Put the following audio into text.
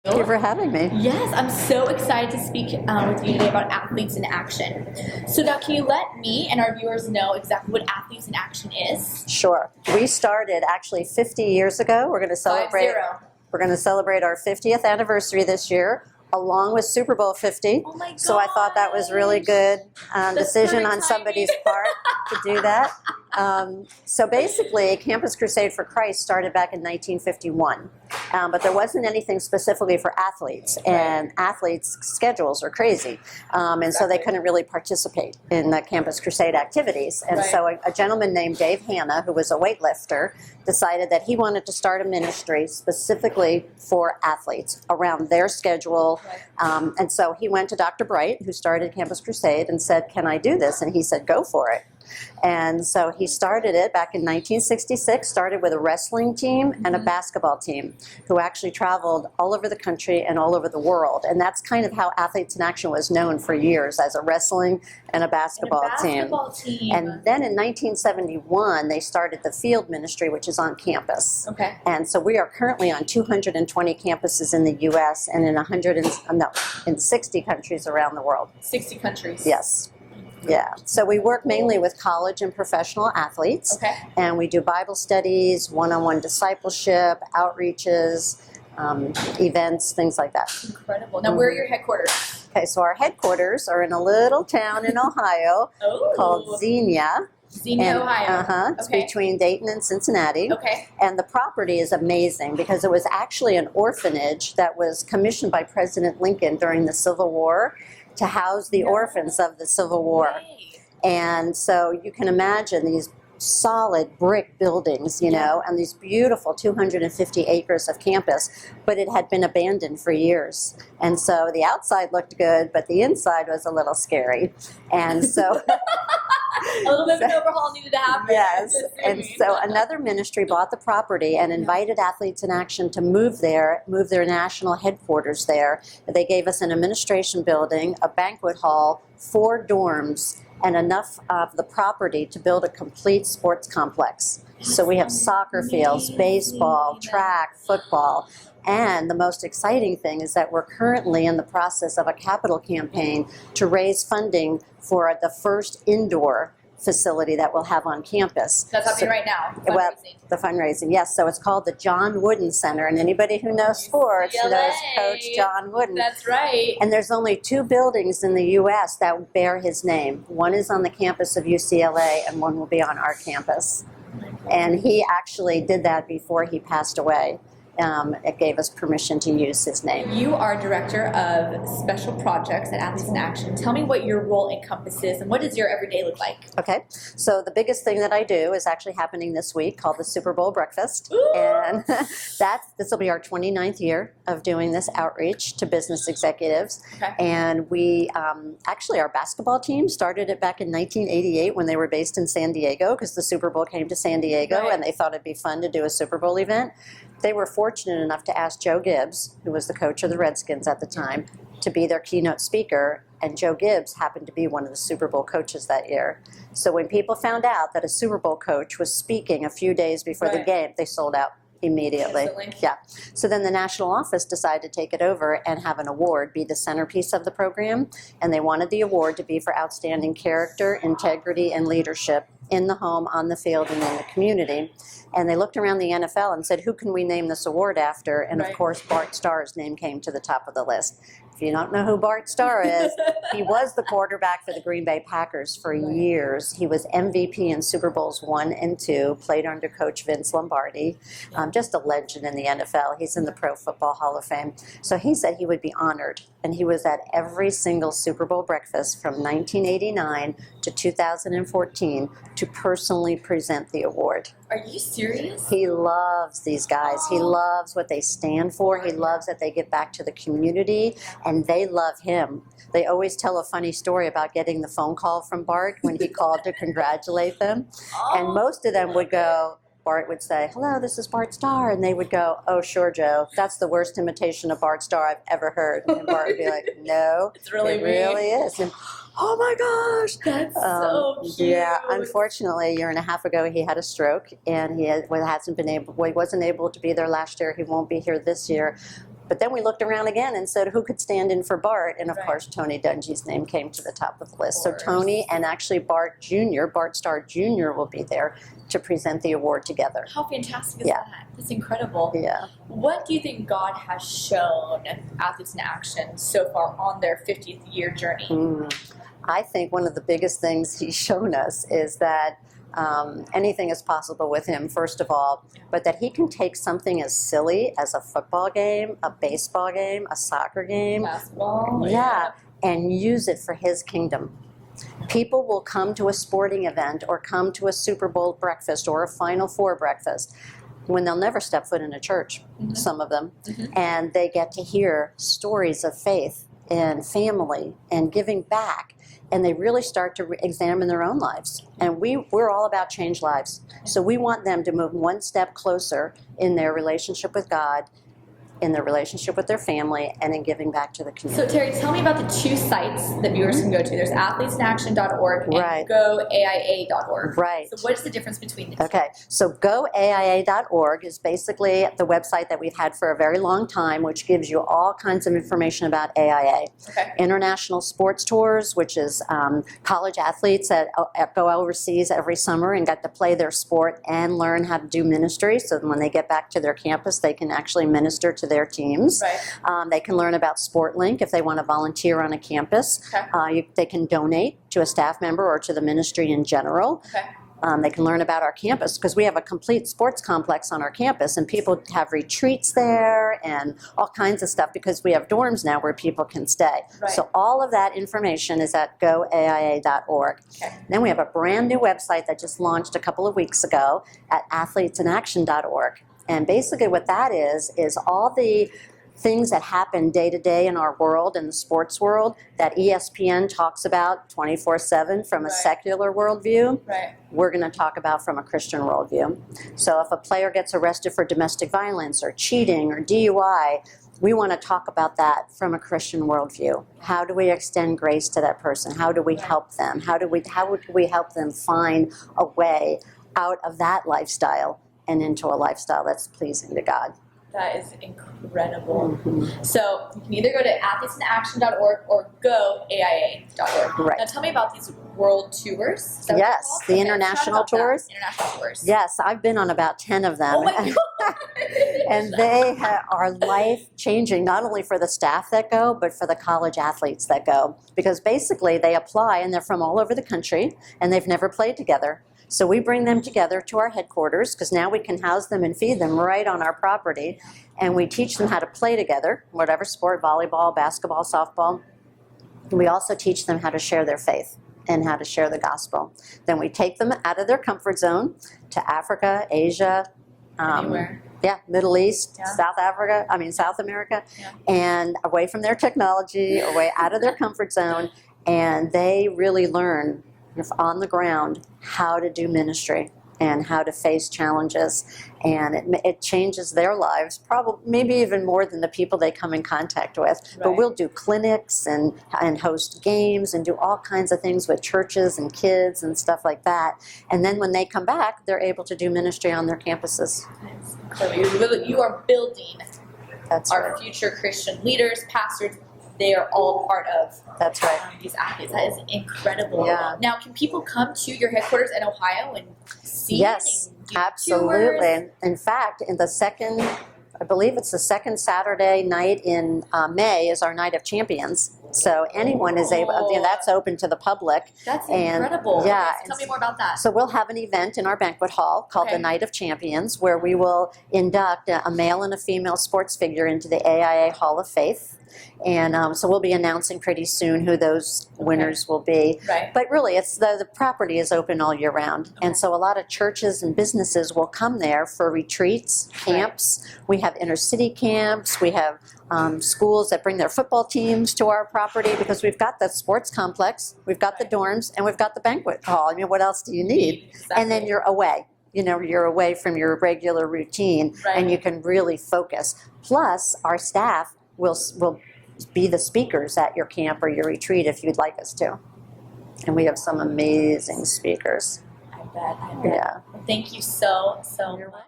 Thank you for having me. Yes, I'm so excited to speak with you today about athletes in action. So now, can you let me and our viewers know exactly what athletes in action is? Sure. We started actually 50 years ago. We're going to celebrate. 50. We're going to celebrate our 50th anniversary this year, along with Super Bowl 50. Oh my god! So I thought that was really good decision on perfect somebody's timing. part to do that. So basically, Campus Crusade for Christ started back in 1951, but there wasn't anything specifically for athletes, and athletes' schedules are crazy, and so they couldn't really participate in the Campus Crusade activities. And so a gentleman named Dave Hanna, who was a weightlifter, decided that he wanted to start a ministry specifically for athletes around their schedule. And so he went to Dr. Bright, who started Campus Crusade, and said, "Can I do this?" And he said, "Go for it." And so he started it back in 1966, started with a wrestling team and a basketball team who actually traveled all over the country and all over the world. And that's kind of how Athletes in Action was known for years, as a wrestling and a basketball team. And then in 1971, they started the field ministry, which is on campus. Okay. And so we are currently on 220 campuses in the U.S. and in 60 countries around the world. 60 countries. Yes. Yeah, so we work mainly with college and professional athletes, and we do Bible studies, one-on-one discipleship, outreaches, events, things like that. Incredible. Now, where are your headquarters? Okay, so our headquarters are in a little town in Ohio called Xenia. Xenia, Ohio. It's between Dayton and Cincinnati. Okay. And the property is amazing because it was actually an orphanage that was commissioned by President Lincoln during the Civil War to house the orphans of the Civil War. And so you can imagine these solid brick buildings, you know, and these beautiful 250 acres of campus, but it had been abandoned for years. And so the outside looked good, but the inside was a little scary. And so a little bit of an overhaul needed to happen. Yes, and so another ministry bought the property and invited Athletes in Action to move their national headquarters there. They gave us an administration building, a banquet hall, 4 dorms, and enough of the property to build a complete sports complex. So we have soccer fields, baseball, track, football. And the most exciting thing is that we're currently in the process of a capital campaign to raise funding for the first indoor facility that we'll have on campus. That's happening right now. Well, the fundraising, yes. So it's called the John Wooden Center, and anybody who knows sports knows Coach John Wooden. That's right. And there's only 2 buildings in the U.S. that bear his name. One is on the campus of UCLA, and one will be on our campus. And he actually did that before he passed away. It gave us permission to use his name. You are Director of Special Projects at Athletes in Action. Tell me what your role encompasses and what does your everyday look like? Okay, so the biggest thing that I do is actually happening this week, called the Super Bowl Breakfast. Ooh. And this will be our 29th year of doing this outreach to business executives. And we actually, our basketball team started it back in 1988 when they were based in San Diego, because the Super Bowl came to San Diego and they thought it'd be fun to do a Super Bowl event. They were fortunate enough to ask Joe Gibbs, who was the coach of the Redskins at the time, to be their keynote speaker, and Joe Gibbs happened to be one of the Super Bowl coaches that year. So when people found out that a Super Bowl coach was speaking a few days before the game, they sold out immediately. Yeah. So then the national office decided to take it over and have an award be the centerpiece of the program, and they wanted the award to be for outstanding character, integrity, and leadership in the home, on the field, and in the community. And they looked around the NFL and said, who can we name this award after? And of course, Bart Starr's name came to the top of the list. If you don't know who Bart Starr is, he was the quarterback for the Green Bay Packers for years. He was MVP in Super Bowls 1 and 2, played under Coach Vince Lombardi, just a legend in the NFL. He's in the Pro Football Hall of Fame. So he said he would be honored, and he was at every single Super Bowl breakfast from 1989 to 2014 to personally present the award. Are you serious? He loves these guys. He loves what they stand for. He loves that they give back to the community, and they love him. They always tell a funny story about getting the phone call from Bart when he called to congratulate them. And most of them would go, Bart would say, hello, this is Bart Starr. And they would go, oh, sure, Joe. That's the worst imitation of Bart Starr I've ever heard. And Bart would be like, no, it really is. And, oh, my gosh. That's so cute. Yeah, unfortunately, a year and a half ago, he had a stroke. And he wasn't able to be there last year. He won't be here this year. But then we looked around again and said, who could stand in for Bart? And of Right. course, Tony Dungy's name came to the top of the list. So course. Tony and actually Bart Jr., Bart Starr Jr. will be there to present the award together. How fantastic is Yeah. that? That's incredible. Yeah. What do you think God has shown Athletes in Action so far on their 50th year journey? I think one of the biggest things he's shown us is that anything is possible with him, first of all, but that he can take something as silly as a football game, a baseball game, a soccer game, Basketball? yeah, and use it for his kingdom. People will come to a sporting event or come to a Super Bowl breakfast or a Final Four breakfast when they'll never step foot in a church, some of them, and they get to hear stories of faith and family and giving back. And they really start to examine their own lives. And we're all about change lives. So we want them to move one step closer in their relationship with God, in their relationship with their family, and in giving back to the community. So Terry, tell me about the two sites that viewers can go to. There's athletesinaction.org and Right. goaia.org. Right. So what's the difference between the two? Okay, so goaia.org is basically the website that we've had for a very long time, which gives you all kinds of information about AIA. Okay. International sports tours, which is college athletes that go overseas every summer and get to play their sport and learn how to do ministry. So when they get back to their campus, they can actually minister to their teams. Right. They can learn about SportLink if they want to volunteer on a campus. Okay. They can donate to a staff member or to the ministry in general. Okay. They can learn about our campus because we have a complete sports complex on our campus, and people have retreats there and all kinds of stuff because we have dorms now where people can stay. Right. So all of that information is at goaia.org. Okay. Then we have a brand new website that just launched a couple of weeks ago at athletesinaction.org. And basically what that is all the things that happen day to day in our world, in the sports world, that ESPN talks about 24/7 from a Right. secular worldview, Right. we're going to talk about from a Christian worldview. So if a player gets arrested for domestic violence or cheating or DUI, we want to talk about that from a Christian worldview. How do we extend grace to that person? How do we help them? How would we help them find a way out of that lifestyle and into a lifestyle that's pleasing to God? That is incredible. So you can either go to athletesinaction.org or goaia.org. Right. Now tell me about these world tours. Is that what Yes, they're called? the Okay, international talk about that. tours. International tours. Yes, I've been on about 10 of them. Oh my God. And they are life-changing, not only for the staff that go, but for the college athletes that go. Because basically they apply and they're from all over the country and they've never played together. So we bring them together to our headquarters because now we can house them and feed them right on our property. And we teach them how to play together, whatever sport, volleyball, basketball, softball. We also teach them how to share their faith and how to share the gospel. Then we take them out of their comfort zone to Africa, Asia, Anywhere. yeah, Middle East, Yeah. South America, Yeah. and away from their technology, away out of their comfort zone, and they really learn on the ground how to do ministry and how to face challenges, and it changes their lives, probably maybe even more than the people they come in contact with. But Right. we'll do clinics and host games and do all kinds of things with churches and kids and stuff like that. And then when they come back, they're able to do ministry on their campuses. So you are building That's our right. future Christian leaders, pastors. They are all part of That's right. these athletes. That is incredible. Yeah. Now, can people come to your headquarters in Ohio and see Yes, and do absolutely. tours? In fact, I believe it's the second Saturday night in May is our Night of Champions. So anyone is able, that's open to the public. That's And, incredible. yeah, Okay, so tell me more about that. So we'll have an event in our banquet hall called Okay. the Night of Champions, where we will induct a male and a female sports figure into the AIA Hall of Faith. And so we'll be announcing pretty soon who those winners will be. Right. But really, it's the property is open all year round. And so a lot of churches and businesses will come there for retreats, camps. We have inner city camps. We have schools that bring their football teams to our property because we've got the sports complex, we've got the dorms, and we've got the banquet hall. I mean, what else do you need? Exactly. And then you're away. You're away from your regular routine, Right. and you can really focus. Plus, our staff will be the speakers at your camp or your retreat if you'd like us to. And we have some amazing speakers. I bet. Yeah. Thank you so much.